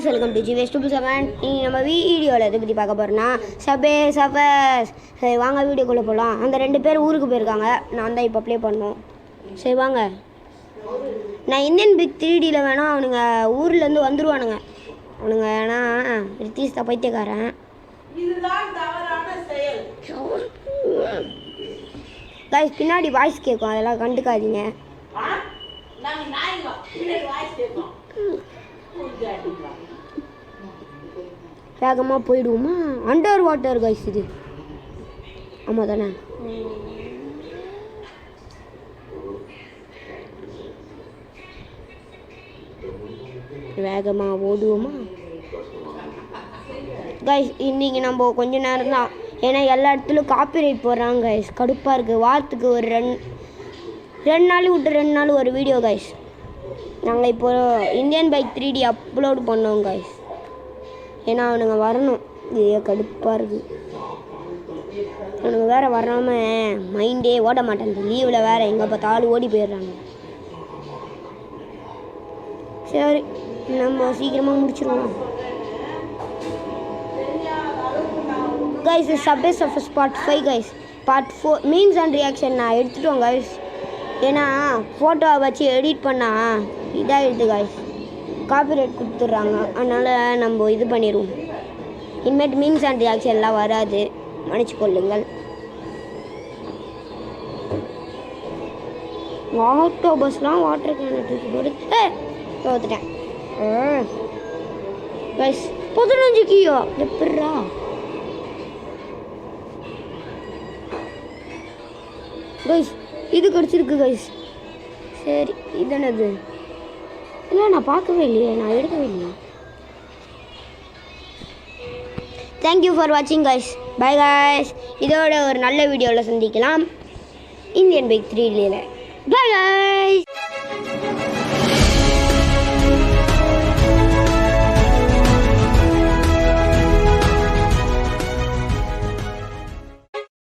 guys, welcome to GVS227. இன்னைக்கு நம்ம வீடியோவில் எதை பற்றி பார்க்க போகிறோன்னா சபேஸ். சரி வாங்க வீடியோக்குள்ளே போகலாம். அந்த 2 பேர் ஊருக்கு போயிருக்காங்க, நான் தான் இப்போ ப்ளே பண்ணோம். சரி வாங்க. நான் இந்தியன் பிக் 3Dயில் வேணால் அவனுங்க ஊர்லேருந்து வந்துடுவானுங்க. அவனுங்க ஏன்னா ரித்தீஷ் தான் பைத்தியக்காரன். guys பின்னாடி வாய்ஸ் கேட்கும், அதெல்லாம் கண்டுக்காதீங்க. வேகமாக போயிடுவோமா? அண்டர் வாட்டர் கைஸ் இது. ஆமாம் தானே? வேகமாக ஓடுவோமா கைஸ்? இன்றைக்கி நம்ம கொஞ்ச நேரம் தான், ஏன்னா எல்லா இடத்துலையும் காப்பிரைட் போடுறாங்க கைஸ். கடுப்பாக இருக்குது. வாரத்துக்கு ஒரு ரெண்டு நாள் விட்டு 2 நாள் ஒரு வீடியோ கைஸ். நாங்கள் இப்போ இந்தியன் பைக் 3D அப்லோடு பண்ணோம் கைஸ். ஏன்னா அவனுங்க வரணும், இது கடுப்பாக இருக்குது. அவனுங்க வேறு வராமல் மைண்டே ஓட மாட்டேங்குது. லீவில் வேறு எங்கே பார்த்தாலும் ஓடி போயிடுறாங்க. சரி நம்ம சீக்கிரமாக முடிச்சிடுவோம் guys. Subway surface part 5 guys. Part 4 memes and reaction நான் எடுத்துட்டோம் கைஸ். ஏன்னா ஃபோட்டோவை வச்சு எடிட் பண்ணால் இதாகிடுது கைஸ், காப்பிரைட் கொடுத்துட்றாங்க. அதனால் நம்ம இது பண்ணிடுவோம். இனிமேட்டு மீம்ஸ் அண்ட் ரியாக்ஷன்லாம் வராது, மன்னிச்சு கொள்ளுங்கள். ஆட்டோ பஸ்லாம் வாட்டர் கேனை தூக்கி போட்டு தோத்துட்டேன் கைஸ். 15 கியோ எப்பட்றா? கைஸ் இது கிடச்சிருக்கு கைஸ். சரி இது என்னது? இல்லை நான் பார்க்கவே இல்லையே, நான் எடுக்கவே இல்லையே. தேங்க்யூ ஃபார் வாட்சிங் கைஸ். Bye guys. இதோட ஒரு நல்ல வீடியோவில் சந்திக்கலாம் இந்தியன் பைக் 3Dயில். Bye guys.